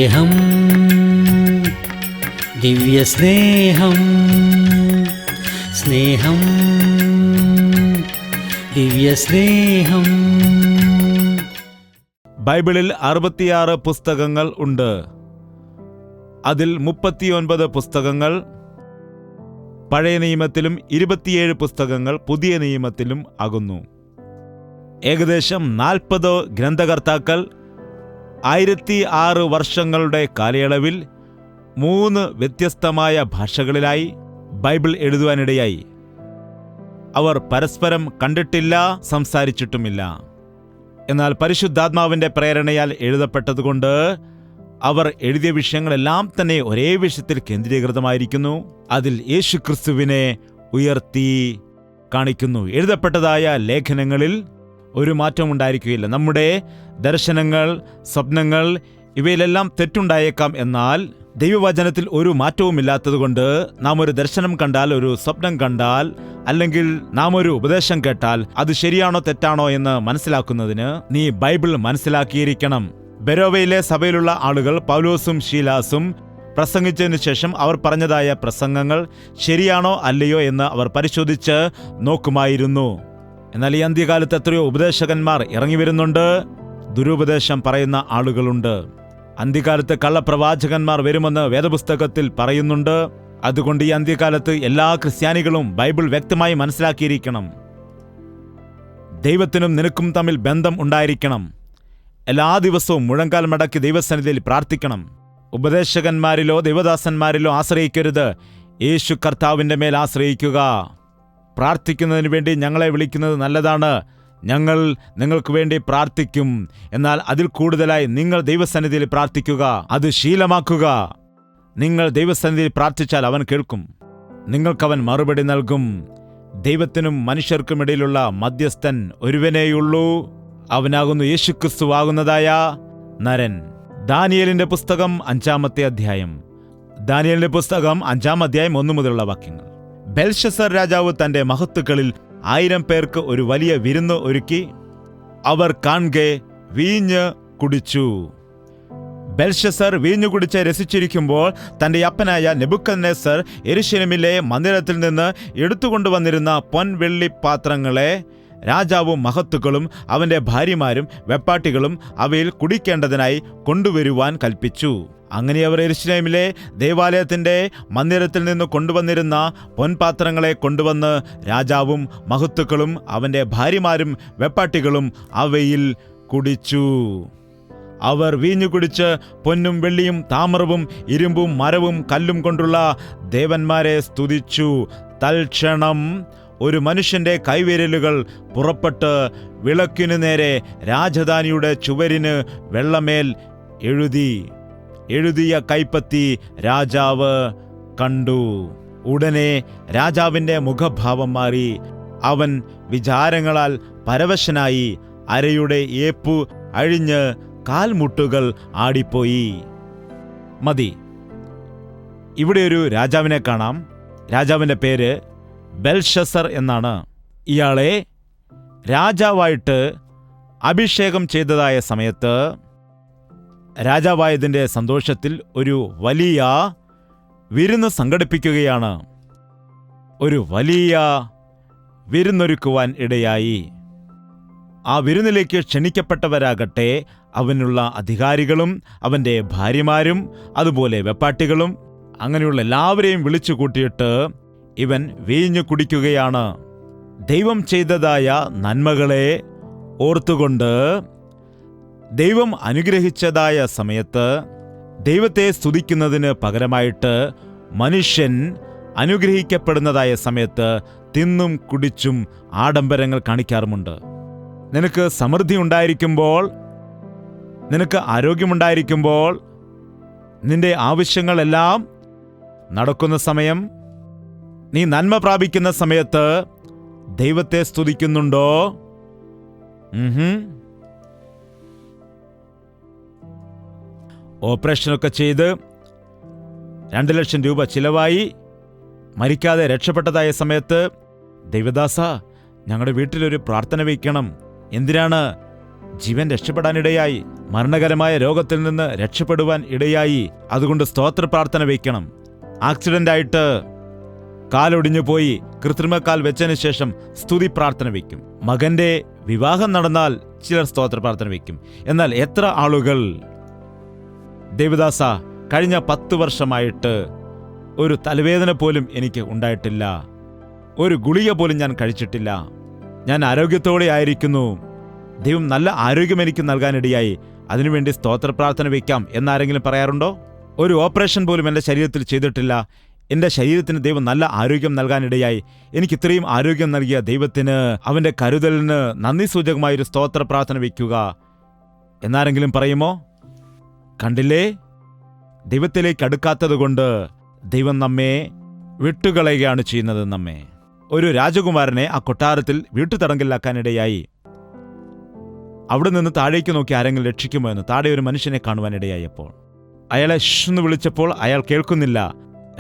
സ്നേഹം, ദിവ്യസ്നേഹം, സ്നേഹം, ദിവ്യസ്നേഹം. ബൈബിളിൽ 66 പുസ്തകങ്ങൾ ഉണ്ട്. അതിൽ 39 പുസ്തകങ്ങൾ പഴയ നിയമത്തിലും 27 പുസ്തകങ്ങൾ പുതിയ നിയമത്തിലും ആകുന്നു. ഏകദേശം 40 ഗ്രന്ഥകർത്താക്കൾ 1006 വർഷങ്ങളുടെ കാലയളവിൽ 3 വ്യത്യസ്തമായ ഭാഷകളിലായി ബൈബിൾ എഴുതുവാനിടയായി. അവർ പരസ്പരം കണ്ടിട്ടില്ല, സംസാരിച്ചിട്ടുമില്ല. എന്നാൽ പരിശുദ്ധാത്മാവിൻ്റെ പ്രേരണയാൽ എഴുതപ്പെട്ടതുകൊണ്ട് അവർ എഴുതിയ വിഷയങ്ങളെല്ലാം തന്നെ ഒരേ വിഷയത്തിൽ കേന്ദ്രീകൃതമായിരിക്കുന്നു. അതിൽ യേശുക്രിസ്തുവിനെ ഉയർത്തി കാണിക്കുന്നു. എഴുതപ്പെട്ടതായ ലേഖനങ്ങളിൽ ഒരു മാറ്റവും ഉണ്ടായിരിക്കുകയില്ല. നമ്മുടെ ദർശനങ്ങൾ, സ്വപ്നങ്ങൾ ഇവയിലെല്ലാം തെറ്റുണ്ടായേക്കാം. എന്നാൽ ദൈവവചനത്തിൽ ഒരു മാറ്റവുമില്ലാത്തതുകൊണ്ട് നാം ഒരു ദർശനം കണ്ടാൽ, ഒരു സ്വപ്നം കണ്ടാൽ, അല്ലെങ്കിൽ നാം ഒരു ഉപദേശം കേട്ടാൽ അത് ശരിയാണോ തെറ്റാണോ എന്ന് മനസ്സിലാക്കുന്നതിന് നീ ബൈബിൾ മനസ്സിലാക്കിയിരിക്കണം. ബെരോവയിലെ സഭയിലുള്ള ആളുകൾ പൗലോസും ശീലാസും പ്രസംഗിച്ചതിനു ശേഷം അവർ പറഞ്ഞതായ പ്രസംഗങ്ങൾ ശരിയാണോ അല്ലയോ എന്ന് അവർ പരിശോധിച്ച് നോക്കുമായിരുന്നു. എന്നാൽ ഈ അന്ത്യകാലത്ത് എത്രയോ ഉപദേശകന്മാർ ഇറങ്ങി വരുന്നുണ്ട്. ദുരുപദേശം പറയുന്ന ആളുകളുണ്ട്. അന്ത്യകാലത്ത് കള്ളപ്രവാചകന്മാർ വരുമെന്ന് വേദപുസ്തകത്തിൽ പറയുന്നുണ്ട്. അതുകൊണ്ട് ഈ അന്ത്യകാലത്ത് എല്ലാ ക്രിസ്ത്യാനികളും ബൈബിൾ വ്യക്തമായി മനസ്സിലാക്കിയിരിക്കണം. ദൈവത്തിനും നിനക്കും തമ്മിൽ ബന്ധം ഉണ്ടായിരിക്കണം. എല്ലാ ദിവസവും മുഴങ്കാൽ മടക്കി ദൈവസന്നിധിയിൽ പ്രാർത്ഥിക്കണം. ഉപദേശകന്മാരിലോ ദൈവദാസന്മാരിലോ ആശ്രയിക്കരുത്. യേശു കർത്താവിൻ്റെ മേൽ ആശ്രയിക്കുക. പ്രാർത്ഥിക്കുന്നതിന് വേണ്ടി ഞങ്ങളെ വിളിക്കുന്നത് നല്ലതാണ്. ഞങ്ങൾ നിങ്ങൾക്ക് വേണ്ടി പ്രാർത്ഥിക്കും. എന്നാൽ അതിൽ കൂടുതലായി നിങ്ങൾ ദൈവസന്നിധിയിൽ പ്രാർത്ഥിക്കുക. അത് ശീലമാക്കുക. നിങ്ങൾ ദൈവസന്നിധിയിൽ പ്രാർത്ഥിച്ചാൽ അവൻ കേൾക്കും. നിങ്ങൾക്കവൻ മറുപടി നൽകും. ദൈവത്തിനും മനുഷ്യർക്കുമിടയിലുള്ള മധ്യസ്ഥൻ ഒരുവനേയുള്ളൂ. അവനാകുന്നു യേശുക്രിസ്തുവാകുന്നതായ നരൻ. ദാനിയേലിന്റെ പുസ്തകം 5-ാമത്തെ അധ്യായം. ദാനിയേലിന്റെ പുസ്തകം 5-ാം അധ്യായം 1 മുതലുള്ള വാക്യങ്ങൾ. ബെൽഷസർ രാജാവ് തന്റെ മഹത്തുക്കളിൽ 1000 പേർക്ക് ഒരു വലിയ വിരുന്ന് ഒരുക്കി. അവർ കാൺകെ വീഞ്ഞ് കുടിച്ചു. ബെൽഷസർ വീഞ്ഞു കുടിച്ച് രസിച്ചിരിക്കുമ്പോൾ തന്റെ അപ്പനായ നെബൂഖദ്നേസർ യെരൂശലേമിലെ മന്ദിരത്തിൽ നിന്ന് എടുത്തുകൊണ്ടുവന്നിരുന്ന പൊൻവെള്ളി പാത്രങ്ങളെ രാജാവും മഹത്തുക്കളും അവന്റെ ഭാര്യമാരും വെപ്പാട്ടികളും അവയിൽ കുടിക്കേണ്ടതിനായി കൊണ്ടുവരുവാൻ കൽപ്പിച്ചു. അങ്ങനെ അവർ യെരൂശലേമിലെ ദേവാലയത്തിന്റെ മന്ദിരത്തിൽ നിന്ന് കൊണ്ടുവന്നിരുന്ന പൊൻപാത്രങ്ങളെ കൊണ്ടുവന്ന് രാജാവും മഹത്തുക്കളും അവന്റെ ഭാര്യമാരും വെപ്പാട്ടികളും അവയിൽ കുടിച്ചു. അവർ വീഞ്ഞു കുടിച്ച് പൊന്നും വെള്ളിയും താമ്രവും ഇരുമ്പും മരവും കല്ലും കൊണ്ടുള്ള ദേവന്മാരെ സ്തുതിച്ചു. തൽക്ഷണം ഒരു മനുഷ്യന്റെ കൈവിരലുകൾ പുറപ്പെട്ട് വിളക്കിനു നേരെ രാജധാനിയുടെ ചുവരിന് വെള്ളമേൽ എഴുതിയ കൈപ്പത്തി രാജാവ് കണ്ടു. ഉടനെ രാജാവിൻ്റെ മുഖഭാവം മാറി. അവൻ വിചാരങ്ങളാൽ പരവശനായി അരയുടെ ഏപ്പു അഴിഞ്ഞ് കാൽമുട്ടുകൾ ആടിപ്പോയി. മതി. ഇവിടെ ഒരു രാജാവിനെ കാണാം. രാജാവിൻ്റെ പേര് ബെൽഷസർ എന്നാണ്. ഇയാളെ രാജാവായിട്ട് അഭിഷേകം ചെയ്തതായ സമയത്ത് രാജാവായതിൻ്റെ സന്തോഷത്തിൽ ഒരു വലിയ വിരുന്ന് സംഘടിപ്പിക്കുകയാണ്. ഒരു വലിയ വിരുന്നൊരുക്കുവാൻ ഇടയായി. ആ വിരുന്നിലേക്ക് ക്ഷണിക്കപ്പെട്ടവരാകട്ടെ അവനുള്ള അധികാരികളും അവൻ്റെ ഭാര്യമാരും അതുപോലെ വെപ്പാട്ടികളും. അങ്ങനെയുള്ള എല്ലാവരെയും വിളിച്ചു കൂട്ടിയിട്ട് ഇവൻ വീഞ്ഞു കുടിക്കുകയാണ്. ദൈവം ചെയ്തതായ നന്മകളെ ഓർത്തുകൊണ്ട് ദൈവം അനുഗ്രഹിച്ചതായ സമയത്ത് ദൈവത്തെ സ്തുതിക്കുന്നതിന് പകരമായിട്ട് മനുഷ്യൻ അനുഗ്രഹിക്കപ്പെടുന്നതായ സമയത്ത് തിന്നും കുടിച്ചും ആഡംബരങ്ങൾ കാണിക്കാറുമുണ്ട്. നിനക്ക് സമൃദ്ധി ഉണ്ടായിരിക്കുമ്പോൾ, നിനക്ക് ആരോഗ്യമുണ്ടായിരിക്കുമ്പോൾ, നിന്റെ ആവശ്യങ്ങളെല്ലാം നടക്കുന്ന സമയം, നീ നന്മ പ്രാപിക്കുന്ന സമയത്ത് ദൈവത്തെ സ്തുതിക്കുന്നുണ്ടോ? ഓപ്പറേഷനൊക്കെ ചെയ്ത് 2 ലക്ഷം രൂപ ചിലവായി മരിക്കാതെ രക്ഷപ്പെട്ടതായ സമയത്ത്, ദൈവദാസ, ഞങ്ങളുടെ വീട്ടിലൊരു പ്രാർത്ഥന വയ്ക്കണം. എന്തിനാണ്? ജീവൻ രക്ഷപ്പെടാനിടയായി. മരണകരമായ രോഗത്തിൽ നിന്ന് രക്ഷപ്പെടുവാൻ ഇടയായി. അതുകൊണ്ട് സ്തോത്ര പ്രാർത്ഥന വയ്ക്കണം. ആക്സിഡന്റ് ആയിട്ട് കാലൊടിഞ്ഞു പോയി കൃത്രിമക്കാൽ വെച്ചതിന് ശേഷം സ്തുതി പ്രാർത്ഥന വയ്ക്കും. മകന്റെ വിവാഹം നടന്നാൽ ചിലർ സ്തോത്ര പ്രാർത്ഥന വയ്ക്കും. എന്നാൽ എത്ര ആളുകൾ, ദേവദാസ, കഴിഞ്ഞ 10 വർഷമായിട്ട് ഒരു തലവേദന പോലും എനിക്ക് ഉണ്ടായിട്ടില്ല, ഒരു ഗുളിക പോലും ഞാൻ കഴിച്ചിട്ടില്ല, ഞാൻ ആരോഗ്യത്തോടെ ആയിരിക്കുന്നു, ദൈവം നല്ല ആരോഗ്യം എനിക്ക് നൽകാനിടയായി, അതിനുവേണ്ടി സ്തോത്ര പ്രാർത്ഥന വയ്ക്കാം എന്നാരെങ്കിലും പറയാറുണ്ടോ? ഒരു ഓപ്പറേഷൻ പോലും എൻ്റെ ശരീരത്തിൽ ചെയ്തിട്ടില്ല, എൻ്റെ ശരീരത്തിന് ദൈവം നല്ല ആരോഗ്യം നൽകാനിടയായി, എനിക്ക് ഇത്രയും ആരോഗ്യം നൽകിയ ദൈവത്തിന്, അവൻ്റെ കരുതലിന് നന്ദി സൂചകമായൊരു സ്തോത്ര പ്രാർത്ഥന വയ്ക്കുക എന്നാരെങ്കിലും പറയുമോ? കണ്ടില്ലേ, ദൈവത്തിലേക്ക് അടുക്കാത്തത് കൊണ്ട് ദൈവം നമ്മെ വിട്ടുകളയുകയാണ് ചെയ്യുന്നത്. നമ്മെ ഒരു രാജകുമാരനെ ആ കൊട്ടാരത്തിൽ വീട്ടുതടങ്കലിലാക്കാനിടയായി. അവിടെ നിന്ന് താഴേക്ക് നോക്കി ആരെങ്കിലും രക്ഷിക്കുമോ എന്ന് താഴെ ഒരു മനുഷ്യനെ കാണുവാനിടയായപ്പോൾ അയാളെ ഷെന്ന് വിളിച്ചപ്പോൾ അയാൾ കേൾക്കുന്നില്ല.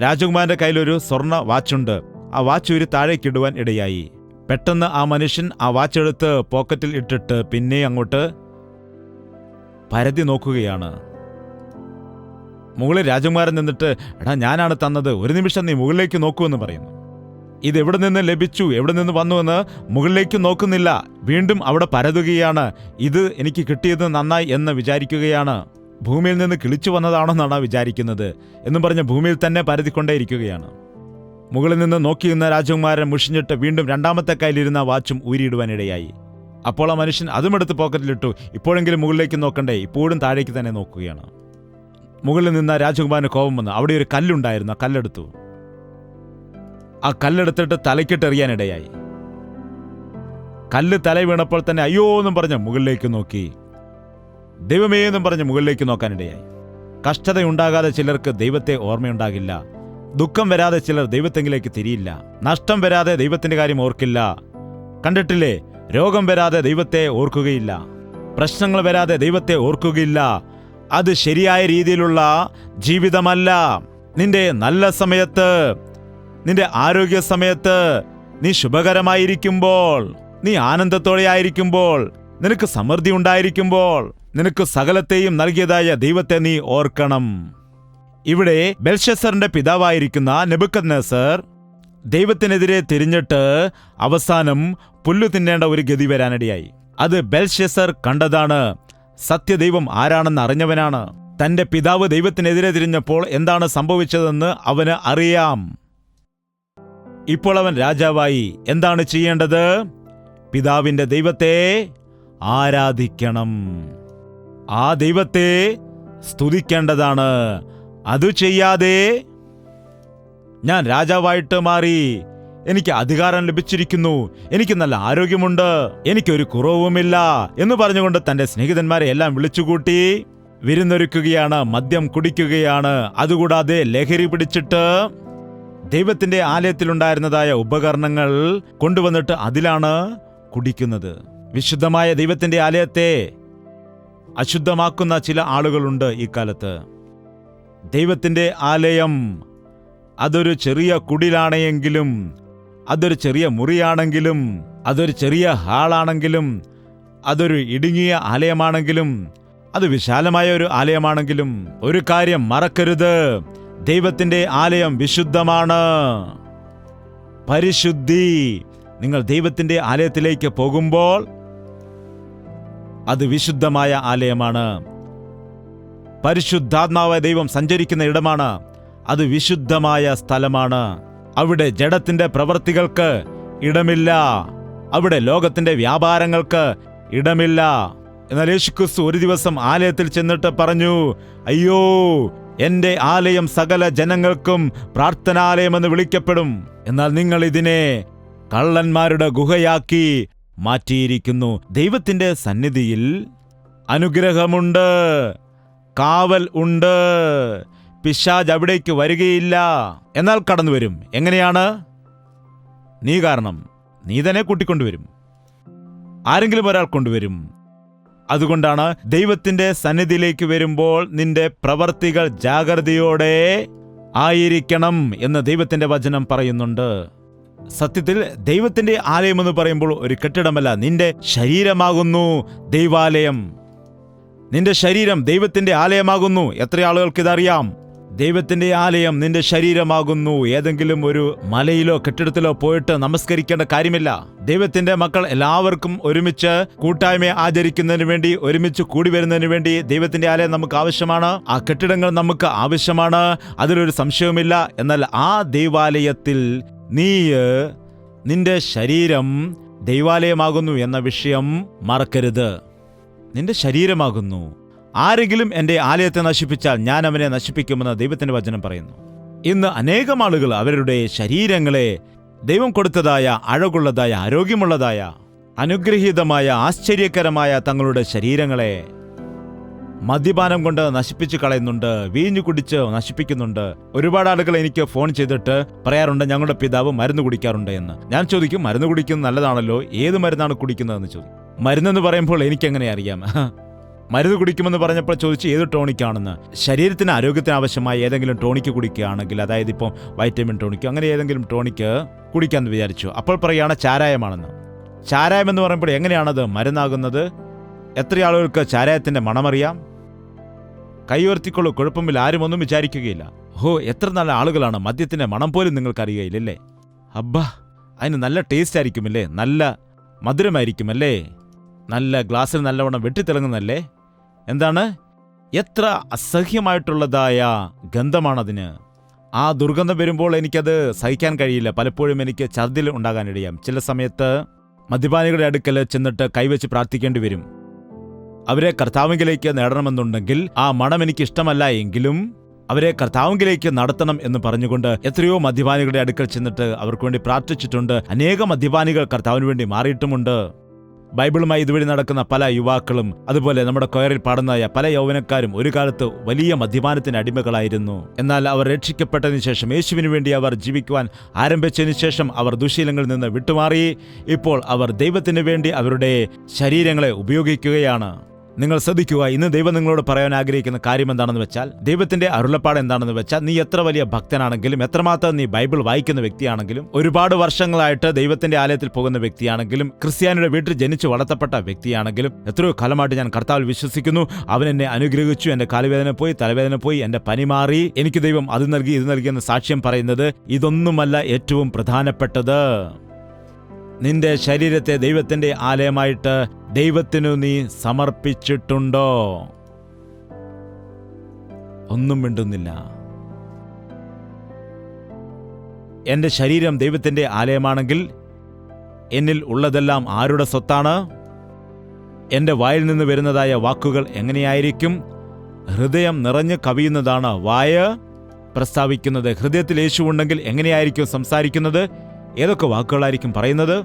രാജകുമാരന്റെ കയ്യിലൊരു സ്വർണ്ണ വാച്ചുണ്ട്. ആ വാച്ച് ഒരു താഴേക്കിടുവാൻ ഇടയായി. പെട്ടെന്ന് ആ മനുഷ്യൻ ആ വാച്ചെടുത്ത് പോക്കറ്റിൽ ഇട്ടിട്ട് പിന്നെ അങ്ങോട്ട് പരതി നോക്കുകയാണ്. മുകളിൽ രാജകുമാരൻ നിന്നിട്ട്, എടാ ഞാനാണ് തന്നത്, ഒരു നിമിഷം നീ മുകളിലേക്ക് നോക്കുമെന്ന് പറയുന്നു. ഇത് എവിടെ നിന്ന് ലഭിച്ചു, എവിടെ നിന്ന് വന്നുവെന്ന് മുകളിലേക്ക് നോക്കുന്നില്ല, വീണ്ടും അവിടെ പരതുകയാണ്. ഇത് എനിക്ക് കിട്ടിയത് നന്നായി എന്ന് വിചാരിക്കുകയാണ്. ഭൂമിയിൽ നിന്ന് കിളിച്ചു വന്നതാണെന്നാണ് വിചാരിക്കുന്നത് എന്നും പറഞ്ഞ് ഭൂമിയിൽ തന്നെ പരതിക്കൊണ്ടേയിരിക്കുകയാണ്. മുകളിൽ നിന്ന് നോക്കിയിരുന്ന രാജകുമാരൻ മുഷിഞ്ഞിട്ട് വീണ്ടും രണ്ടാമത്തെ കയ്യിലിരുന്ന വാച്ചും ഊരിയിടുവാനിടയായി. അപ്പോൾ ആ മനുഷ്യൻ അതും എടുത്ത് പോക്കറ്റിലിട്ടു. ഇപ്പോഴെങ്കിലും മുകളിലേക്ക് നോക്കണ്ടേ, ഇപ്പോഴും താഴേക്ക് തന്നെ നോക്കുകയാണ്. മുകളിൽ നിന്ന് രാജകുമാരന് കോപം വന്നു. അവിടെ ഒരു കല്ലുണ്ടായിരുന്നു, ആ കല്ലെടുത്തു. ആ കല്ലെടുത്തിട്ട് തലയ്ക്കിട്ടെറിയാനിടയായി. കല്ല് തല വീണപ്പോൾ തന്നെ അയ്യോ എന്നും പറഞ്ഞ് മുകളിലേക്ക് നോക്കി. ദൈവമേ എന്നും പറഞ്ഞ് മുകളിലേക്ക് നോക്കാനിടയായി. കഷ്ടതയുണ്ടാകാതെ ചിലർക്ക് ദൈവത്തെ ഓർമ്മയുണ്ടാകില്ല. ദുഃഖം വരാതെ ചിലർ ദൈവത്തെങ്കിലേക്ക് തിരിയില്ല. നഷ്ടം വരാതെ ദൈവത്തിന്റെ കാര്യം ഓർക്കില്ല. കണ്ടിട്ടില്ലേ, രോഗം വരാതെ ദൈവത്തെ ഓർക്കുകയില്ല, പ്രശ്നങ്ങൾ വരാതെ ദൈവത്തെ ഓർക്കുകയില്ല. അത് ശരിയായ രീതിയിലുള്ള ജീവിതമല്ല. നിന്റെ നല്ല സമയത്ത്, നിന്റെ ആരോഗ്യ സമയത്ത്, നീ ശുഭകരമായിരിക്കുമ്പോൾ, നീ ആനന്ദത്തോടെ ആയിരിക്കുമ്പോൾ, നിനക്ക് സമൃദ്ധി ഉണ്ടായിരിക്കുമ്പോൾ, നിനക്ക് സകലത്തെയും നൽകിയതായ ദൈവത്തെ നീ ഓർക്കണം. ഇവിടെ ബെൽഷസ്സറിന്റെ പിതാവായിരിക്കുന്ന നെബൂഖദ്നേസർ ദൈവത്തിനെതിരെ തിരിഞ്ഞിട്ട് അവസാനം പുല്ലു തിന്നേണ്ട ഒരു ഗതി വരാനിടയായി. അത് ബെൽഷസ്സർ കണ്ടതാണ്. സത്യദൈവം ആരാണെന്ന് അറിഞ്ഞവനാണ്. തന്റെ പിതാവ് ദൈവത്തിനെതിരെ തിരിഞ്ഞപ്പോൾ എന്താണ് സംഭവിച്ചതെന്ന് അവന് അറിയാം. ഇപ്പോൾ അവൻ രാജാവായി. എന്താണ് ചെയ്യേണ്ടത്? പിതാവിന്റെ ദൈവത്തെ ആരാധിക്കണം, ആ ദൈവത്തെ സ്തുതിക്കേണ്ടതാണ്. അത് ചെയ്യാതെ ഞാൻ രാജാവായിട്ട് മാറി, എനിക്ക് അധികാരം ലഭിച്ചിരിക്കുന്നു, എനിക്ക് നല്ല ആരോഗ്യമുണ്ട്, എനിക്കൊരു കുറവുമില്ല എന്ന് പറഞ്ഞുകൊണ്ട് തന്റെ സ്നേഹിതന്മാരെ എല്ലാം വിളിച്ചുകൂട്ടി വിരുന്നൊരുക്കുകയാണ്, മദ്യം കുടിക്കുകയാണ്. അതുകൂടാതെ ലഹരി പിടിച്ചിട്ട് ദൈവത്തിന്റെ ആലയത്തിലുണ്ടായിരുന്നതായ ഉപകരണങ്ങൾ കൊണ്ടുവന്നിട്ട് അതിലാണ് കുടിക്കുന്നത്. വിശുദ്ധമായ ദൈവത്തിന്റെ ആലയത്തെ അശുദ്ധമാക്കുന്ന ചില ആളുകളുണ്ട് ഈ കാലത്ത്. ദൈവത്തിന്റെ ആലയം അതൊരു ചെറിയ കുടിലാണെങ്കിലും, അതൊരു ചെറിയ മുറിയാണെങ്കിലും, അതൊരു ചെറിയ ഹാളാണെങ്കിലും, അതൊരു ഇടുങ്ങിയ ആലയമാണെങ്കിലും, അത് വിശാലമായ ഒരു ആലയമാണെങ്കിലും ഒരു കാര്യം മറക്കരുത്, ദൈവത്തിന്റെ ആലയം വിശുദ്ധമാണ്. പരിശുദ്ധി. നിങ്ങൾ ദൈവത്തിന്റെ ആലയത്തിലേക്ക് പോകുമ്പോൾ അത് വിശുദ്ധമായ ആലയമാണ്. പരിശുദ്ധാത്മാവായ ദൈവം സഞ്ചരിക്കുന്ന ഇടമാണ്. അത് വിശുദ്ധമായ സ്ഥലമാണ്. അവിടെ ജഡത്തിന്റെ പ്രവൃത്തികൾക്ക് ഇടമില്ല, അവിടെ ലോകത്തിന്റെ വ്യാപാരങ്ങൾക്ക് ഇടമില്ല. എന്നാൽ യേശുക്രിസ്തു ഒരു ദിവസം ആലയത്തിൽ ചെന്നിട്ട് പറഞ്ഞു, അയ്യോ, എന്റെ ആലയം സകല ജനങ്ങൾക്കും പ്രാർത്ഥനാലയമെന്ന് വിളിക്കപ്പെടും, എന്നാൽ നിങ്ങൾ ഇതിനെ കള്ളന്മാരുടെ ഗുഹയാക്കി മാറ്റിയിരിക്കുന്നു. ദൈവത്തിന്റെ സന്നിധിയിൽ അനുഗ്രഹമുണ്ട്, കാവൽ ഉണ്ട്. പിശാച് അവിടേക്ക് വരികയില്ല, എന്നാൽ കടന്നു വരും. എങ്ങനെയാണ്? നീ കാരണം. നീ തന്നെ കൂട്ടിക്കൊണ്ടുവരും, ആരെങ്കിലും ഒരാൾ കൊണ്ടുവരും. അതുകൊണ്ടാണ് ദൈവത്തിന്റെ സന്നിധിയിലേക്ക് വരുമ്പോൾ നിന്റെ പ്രവർത്തികൾ ജാഗ്രതയോടെ ആയിരിക്കണം എന്ന് ദൈവത്തിന്റെ വചനം പറയുന്നുണ്ട്. സത്യത്തിൽ ദൈവത്തിന്റെ ആലയം എന്ന് പറയുമ്പോൾ ഒരു കെട്ടിടമല്ല, നിന്റെ ശരീരമാകുന്നു ദൈവാലയം. നിന്റെ ശരീരം ദൈവത്തിന്റെ ആലയമാകുന്നു. എത്ര ആളുകൾക്ക് ഇതറിയാം? ദൈവത്തിന്റെ ആലയം നിന്റെ ശരീരമാകുന്നു. ഏതെങ്കിലും ഒരു മലയിലോ കെട്ടിടത്തിലോ പോയിട്ട് നമസ്കരിക്കേണ്ട കാര്യമില്ല. ദൈവത്തിന്റെ മക്കൾ എല്ലാവർക്കും ഒരുമിച്ച് കൂട്ടായ്മ ആചരിക്കുന്നതിന് വേണ്ടി, ഒരുമിച്ച് കൂടി വരുന്നതിന് വേണ്ടി ദൈവത്തിന്റെ ആലയം നമുക്ക് ആവശ്യമാണ്. ആ കെട്ടിടങ്ങൾ നമുക്ക് ആവശ്യമാണ്, അതിലൊരു സംശയവുമില്ല. എന്നാൽ ആ ദൈവാലയത്തിൽ നിന്റെ ശരീരം ദൈവാലയമാകുന്നു എന്ന വിഷയം മറക്കരുത്. നിന്റെ ശരീരമാകുന്നു. ആരെങ്കിലും എൻ്റെ ആലയത്തെ നശിപ്പിച്ചാൽ ഞാൻ അവനെ നശിപ്പിക്കുമെന്ന് ദൈവത്തിന്റെ വചനം പറയുന്നു. ഇന്ന് അനേകം ആളുകൾ അവരുടെ ശരീരങ്ങളെ ദൈവം കൊടുത്തതായ, അഴകുള്ളതായ, ആരോഗ്യമുള്ളതായ, അനുഗ്രഹീതമായ, ആശ്ചര്യകരമായ തങ്ങളുടെ ശരീരങ്ങളെ മദ്യപാനം കൊണ്ട് നശിപ്പിച്ചു കളയുന്നുണ്ട്, വീഞ്ഞു കുടിച്ച് നശിപ്പിക്കുന്നുണ്ട്. ഒരുപാട് ആളുകൾ എനിക്ക് ഫോൺ ചെയ്തിട്ട് പറയാറുണ്ട്, ഞങ്ങളുടെ പിതാവ് മരുന്ന് കുടിക്കാറുണ്ട് എന്ന്. ഞാൻ ചോദിക്കും, മരുന്ന് കുടിക്കുന്നത് നല്ലതാണല്ലോ, ഏത് മരുന്നാണ് കുടിക്കുന്നതെന്ന് ചോദിക്കും. മരുന്നെന്ന് പറയുമ്പോൾ എനിക്കെങ്ങനെ അറിയാം? മരുന്ന് കുടിക്കുമെന്ന് പറഞ്ഞപ്പോൾ ചോദിച്ചു ഏത് ടോണിക്കാണെന്ന്. ശരീരത്തിന് ആരോഗ്യത്തിന് ആവശ്യമായ ഏതെങ്കിലും ടോണിക്ക് കുടിക്കുകയാണെങ്കിൽ, അതായത് ഇപ്പം വൈറ്റമിൻ ടോണിക്ക്, അങ്ങനെ ഏതെങ്കിലും ടോണിക്ക് കുടിക്കാമെന്ന് വിചാരിച്ചു. അപ്പോൾ പറയുകയാണ് ചാരായമാണെന്ന്. ചാരായം എന്ന് പറയുമ്പോൾ എങ്ങനെയാണത് മരുന്നാകുന്നത്? എത്ര ആളുകൾക്ക് ചാരായത്തിന്റെ മണമറിയാം? കൈയുയർത്തിക്കൊള്ളൂ, കുഴപ്പമില്ല, ആരും ഒന്നും വിചാരിക്കുകയില്ല. എത്ര നല്ല ആളുകളാണ്. മദ്യത്തിന്റെ മണം പോലും നിങ്ങൾക്കറിയുകയില്ലല്ലേ? അബ്ബാ, അതിന് നല്ല ടേസ്റ്റ് ആയിരിക്കുമല്ലേ, നല്ല മധുരമായിരിക്കുമല്ലേ, നല്ല ഗ്ലാസ്സിൽ നല്ലവണ്ണം വെട്ടിത്തിളങ്ങുന്നല്ലേ? എന്താണ്? എത്ര അസഹ്യമായിട്ടുള്ളതായ ഗന്ധമാണതിന്. ആ ദുർഗന്ധം വരുമ്പോൾ എനിക്കത് സഹിക്കാൻ കഴിയില്ല. പലപ്പോഴും എനിക്ക് ഛർദ്ദിൽ ഉണ്ടാകാനിടയാം. ചില സമയത്ത് മദ്യപാനികളുടെ അടുക്കൽ ചെന്നിട്ട് കൈവച്ച് പ്രാർത്ഥിക്കേണ്ടി വരും. അവരെ കർത്താവിലേക്ക് നേടണമെന്നുണ്ടെങ്കിൽ ആ മണം എനിക്ക് ഇഷ്ടമല്ല എങ്കിലും അവരെ കർത്താവിലേക്ക് നടത്തണം എന്ന് പറഞ്ഞുകൊണ്ട് എത്രയോ മദ്യപാനികളുടെ അടുക്കൽ ചെന്നിട്ട് അവർക്ക് വേണ്ടി പ്രാർത്ഥിച്ചിട്ടുണ്ട്. അനേകം മദ്യപാനികൾ കർത്താവിന് വേണ്ടി മാറിയിട്ടുമുണ്ട്. ബൈബിളുമായി ഇതുവഴി നടക്കുന്ന പല യുവാക്കളും, അതുപോലെ നമ്മുടെ കൊയറിൽ പാടുന്ന പല യൗവനക്കാരും ഒരു കാലത്ത് വലിയ മദ്യപാനത്തിന് അടിമകളായിരുന്നു. എന്നാൽ അവർ രക്ഷിക്കപ്പെട്ടതിന് ശേഷം, യേശുവിന് വേണ്ടി അവർ ജീവിക്കുവാൻ ആരംഭിച്ചതിന് ശേഷം അവർ ദുശീലങ്ങളിൽ നിന്ന് വിട്ടുമാറി. ഇപ്പോൾ അവർ ദൈവത്തിന് വേണ്ടി അവരുടെ ശരീരങ്ങളെ ഉപയോഗിക്കുകയാണ്. നിങ്ങൾ ശ്രദ്ധിക്കുക, ഇന്ന് ദൈവം നിങ്ങളോട് പറയാൻ ആഗ്രഹിക്കുന്ന കാര്യം എന്താണെന്ന് വെച്ചാൽ, ദൈവത്തിന്റെ അരുളപ്പാട് എന്താണെന്ന് വെച്ചാൽ, നീ എത്ര വലിയ ഭക്തനാണെങ്കിലും, എത്രമാത്രം നീ ബൈബിൾ വായിക്കുന്ന വ്യക്തിയാണെങ്കിലും, ഒരുപാട് വർഷങ്ങളായിട്ട് ദൈവത്തിന്റെ ആലയത്തിൽ പോകുന്ന വ്യക്തിയാണെങ്കിലും, ക്രിസ്ത്യാനിയുടെ വീട്ടിൽ ജനിച്ചു വളർത്തപ്പെട്ട വ്യക്തിയാണെങ്കിലും, എത്രയോ കാലമായിട്ട് ഞാൻ കർത്താവിൽ വിശ്വസിക്കുന്നു, അവൻ എന്നെ അനുഗ്രഹിച്ചു, എന്റെ കാലുവേദന പോയി, തലവേദന പോയി, എന്റെ പനി മാറി, എനിക്ക് ദൈവം അത് നൽകി ഇത് നൽകിയെന്ന് സാക്ഷ്യം പറയുന്നത് ഇതൊന്നുമല്ല ഏറ്റവും പ്രധാനപ്പെട്ടത്. നിന്റെ ശരീരത്തെ ദൈവത്തിന്റെ ആലയമായിട്ട് ദൈവത്തിനു നീ സമർപ്പിച്ചിട്ടുണ്ടോ? ഒന്നും മിണ്ടുന്നില്ല. എന്റെ ശരീരം ദൈവത്തിന്റെ ആലയമാണെങ്കിൽ എന്നിൽ ഉള്ളതെല്ലാം ആരുടെ സ്വത്താണ്? എന്റെ വായിൽ നിന്ന് വരുന്നതായ വാക്കുകൾ എങ്ങനെയായിരിക്കും? ഹൃദയം നിറഞ്ഞു കവിയുന്നതാണ് വായ പ്രസ്താവിക്കുന്നത്. ഹൃദയത്തിൽ യേശു ഉണ്ടെങ്കിൽ എങ്ങനെയായിരിക്കും സംസാരിക്കുന്നത്? ഏതൊക്കെ വാക്കുകളായിരിക്കും പറയുന്നത്?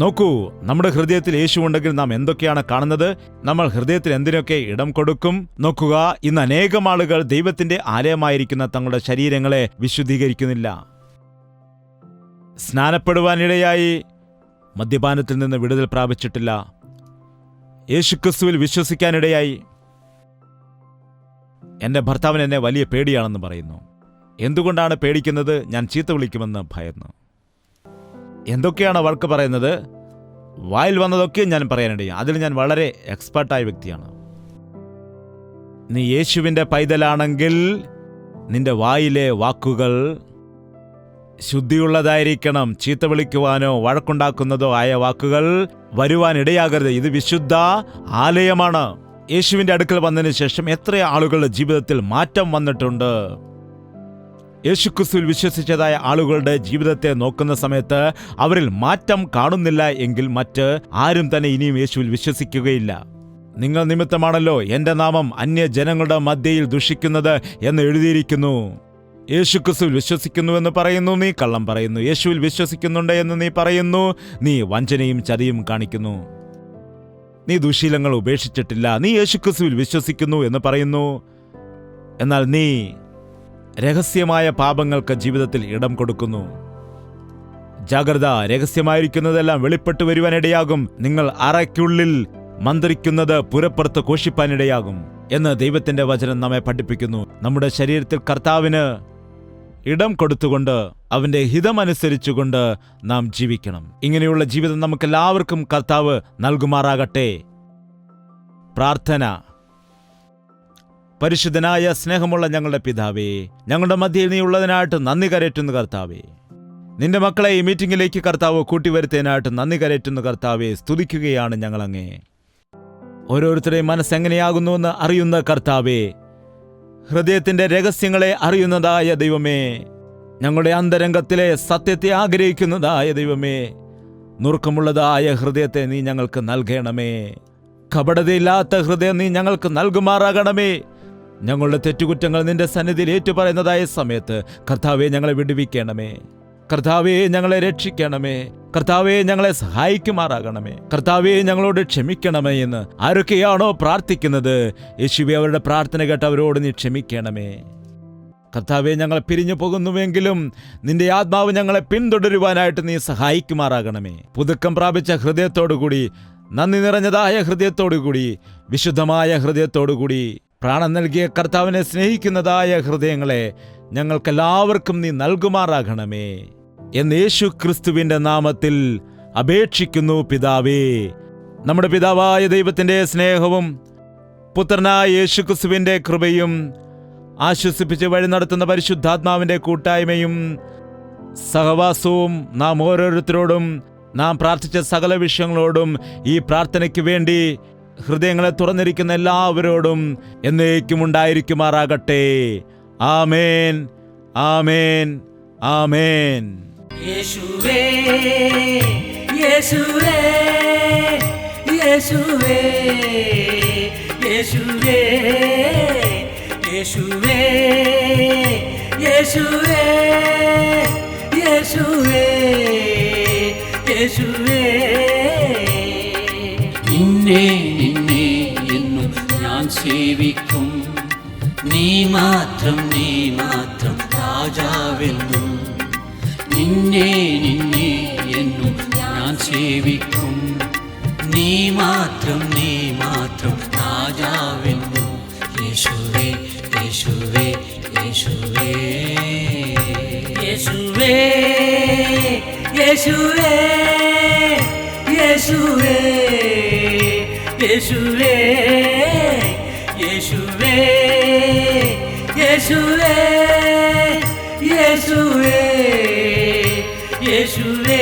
നോക്കൂ, നമ്മുടെ ഹൃദയത്തിൽ യേശു ഉണ്ടെങ്കിൽ നാം എന്തൊക്കെയാണ് കാണുന്നത്? നമ്മൾ ഹൃദയത്തിൽ എന്തിനൊക്കെ ഇടം കൊടുക്കും? നോക്കുക, ഇന്ന് അനേകം ആളുകൾ ദൈവത്തിന്റെ ആലയമായിരിക്കുന്ന തങ്ങളുടെ ശരീരങ്ങളെ വിശുദ്ധീകരിക്കുന്നില്ല. സ്നാനപ്പെടുവാനിടയായി മദ്യപാനത്തിൽ നിന്ന് വിടുതൽ പ്രാപിച്ചിട്ടില്ല. യേശുക്രിസ്തുവിൽ വിശ്വസിക്കാനിടയായി എന്റെ ഭർത്താവിന് എന്നെ വലിയ പേടിയാണെന്ന് പറയുന്നു. എന്തുകൊണ്ടാണ് പേടിക്കുന്നത്? ഞാൻ ചീത്ത വിളിക്കുമെന്ന് ഭയന്നു. എന്തൊക്കെയാണ് അവർക്ക് പറയുന്നത്? വായിൽ വന്നതൊക്കെ ഞാൻ പറയാനിടയും. അതിൽ ഞാൻ വളരെ എക്സ്പേർട്ടായ വ്യക്തിയാണ്. നീ യേശുവിൻ്റെ പൈതലാണെങ്കിൽ നിന്റെ വായിലെ വാക്കുകൾ ശുദ്ധിയുള്ളതായിരിക്കണം. ചീത്ത വിളിക്കുവാനോ വഴക്കുണ്ടാക്കുന്നതോ ആയ വാക്കുകൾ വരുവാനിടയാകരുത്. ഇത് വിശുദ്ധ ആലയമാണ്. യേശുവിൻ്റെ അടുക്കൽ വന്നതിന് ശേഷം എത്ര ആളുകളുടെ ജീവിതത്തിൽ മാറ്റം വന്നിട്ടുണ്ട്. യേശുക്രിസ്തുവിൽ വിശ്വസിച്ചതായ ആളുകളുടെ ജീവിതത്തെ നോക്കുന്ന സമയത്ത് അവരിൽ മാറ്റം കാണുന്നില്ല എങ്കിൽ മറ്റ് ആരും തന്നെ ഇനിയും യേശുവിൽ വിശ്വസിക്കുകയില്ല. നിങ്ങൾ നിമിത്തമാണല്ലോ എൻ്റെ നാമം അന്യജനങ്ങളുടെ മധ്യയിൽ ദുഷിക്കുന്നത് എന്ന് എഴുതിയിരിക്കുന്നു. യേശുക്രിസ്തുവിൽ വിശ്വസിക്കുന്നുവെന്ന് പറയുന്നു, നീ കള്ളം പറയുന്നു. യേശുവിൽ വിശ്വസിക്കുന്നുണ്ട് എന്ന് നീ പറയുന്നു, നീ വഞ്ചനയും ചതിയും കാണിക്കുന്നു. നീ ദുശീലങ്ങൾ ഉപേക്ഷിച്ചിട്ടില്ല. നീ യേശുക്രിസ്തുവിൽ വിശ്വസിക്കുന്നു എന്ന് പറയുന്നു, എന്നാൽ നീ രഹസ്യമായ പാപങ്ങൾക്ക് ജീവിതത്തിൽ ഇടം കൊടുക്കുന്നു. ജാഗ്രത, രഹസ്യമായിരിക്കുന്നതെല്ലാം വെളിപ്പെട്ടു വരുവാനിടയാകും. നിങ്ങൾ അറയ്ക്കുള്ളിൽ മന്ത്രിക്കുന്നത് പുറപ്പുറത്ത് ഘോഷിപ്പാനിടയാകും എന്ന് ദൈവത്തിന്റെ വചനം നമ്മെ പഠിപ്പിക്കുന്നു. നമ്മുടെ ശരീരത്തിൽ കർത്താവിന് ഇടം കൊടുത്തുകൊണ്ട് അവൻ്റെ ഹിതമനുസരിച്ചുകൊണ്ട് നാം ജീവിക്കണം. ഇങ്ങനെയുള്ള ജീവിതം നമുക്കെല്ലാവർക്കും കർത്താവ് നൽകുമാറാകട്ടെ. പ്രാർത്ഥന. പരിശുദ്ധനായ സ്നേഹമുള്ള ഞങ്ങളുടെ പിതാവേ, ഞങ്ങളുടെ മധ്യയിൽ നീ ഉള്ളതിനായിട്ട് നന്ദി കരയറ്റുന്നു കർത്താവേ. നിന്റെ മക്കളെ ഈ മീറ്റിംഗിലേക്ക് കർത്താവ് കൂട്ടിവരുത്തതിനായിട്ട് നന്ദി കരയറ്റുന്നു കർത്താവേ. സ്തുതിക്കുകയാണ് ഞങ്ങളങ്ങേ. ഓരോരുത്തരുടെയും മനസ്സെങ്ങനെയാകുന്നുവെന്ന് അറിയുന്ന കർത്താവേ, ഹൃദയത്തിന്റെ രഹസ്യങ്ങളെ അറിയുന്നതായ ദൈവമേ, ഞങ്ങളുടെ അന്തരംഗത്തിലെ സത്യത്തെ ആഗ്രഹിക്കുന്നതായ ദൈവമേ, നുറുക്കമുള്ളതായ ഹൃദയത്തെ നീ ഞങ്ങൾക്ക് നൽകണമേ. കപടതയില്ലാത്ത ഹൃദയം നീ ഞങ്ങൾക്ക് നൽകുമാറാകണമേ. ഞങ്ങളുടെ തെറ്റുകുറ്റങ്ങൾ നിന്റെ സന്നിധിയിൽ ഏറ്റുപറയുന്നതായ സമയത്ത് കർത്താവെ ഞങ്ങളെ വിടുവിക്കണമേ. കർത്താവെ ഞങ്ങളെ രക്ഷിക്കണമേ. കർത്താവെ ഞങ്ങളെ സഹായിക്കുമാറാകണമേ. കർത്താവെ ഞങ്ങളോട് ക്ഷമിക്കണമേ എന്ന് ആരൊക്കെയാണോ പ്രാർത്ഥിക്കുന്നത്, യേശുവേ അവരുടെ പ്രാർത്ഥന കേട്ട് അവരോട് നീ ക്ഷമിക്കണമേ. കർത്താവെ ഞങ്ങൾ പിരിഞ്ഞു പോകുന്നുവെങ്കിലും നിന്റെ ആത്മാവ് ഞങ്ങളെ പിന്തുടരുവാനായിട്ട് നീ സഹായിക്കുമാറാകണമേ. പുതുക്കം പ്രാപിച്ച ഹൃദയത്തോടുകൂടി, നന്ദി നിറഞ്ഞതായ ഹൃദയത്തോടുകൂടി, വിശുദ്ധമായ ഹൃദയത്തോടുകൂടി, പ്രാണൻ നൽകിയ കർത്താവിനെ സ്നേഹിക്കുന്നതായ ഹൃദയങ്ങളെ ഞങ്ങൾക്കെല്ലാവർക്കും നീ നൽകുമാറാകണമേ എന്ന് യേശു ക്രിസ്തുവിന്റെ നാമത്തിൽ അപേക്ഷിക്കുന്നു പിതാവേ. നമ്മുടെ പിതാവായ ദൈവത്തിന്റെ സ്നേഹവും പുത്രനായ യേശു ക്രിസ്തുവിന്റെ കൃപയും ആശ്വസിപ്പിച്ച് വഴി നടത്തുന്ന പരിശുദ്ധാത്മാവിന്റെ കൂട്ടായ്മയും സഹവാസവും നാം ഓരോരുത്തരോടും, നാം പ്രാർത്ഥിച്ച സകല വിഷയങ്ങളോടും, ഈ പ്രാർത്ഥനയ്ക്ക് വേണ്ടി ഹൃദയങ്ങളെ തുറന്നിരിക്കുന്ന എല്ലാവരോടും എന്നേക്കും ഉണ്ടായിരിക്കുമാറാകട്ടെ. ആമേൻ, ആമേൻ, ആമേൻ. യേശുവേ, യേശുവേ, യേശുവേ, യേശുവേ, യേശുവേ, യേശുവേ, യേശുവേ, യേശുവേ. നിന്നെ നിന്നെ എന്നും ഞാൻ സേവിക്കും, നീ മാത്രം രാജാവെന്നും. നിന്നെ നിന്നെ എന്നും ഞാൻ സേവിക്കും, നീ മാത്രം രാജാവെന്നും. യേശുവേ, യേശുവേ, യേശുവേ, യേശുവേ, യേശുവേ, യേശുവേ, യേശുവേ, യേശുവേ, യേശുവേ, യേശുവേ, യേശുവേ.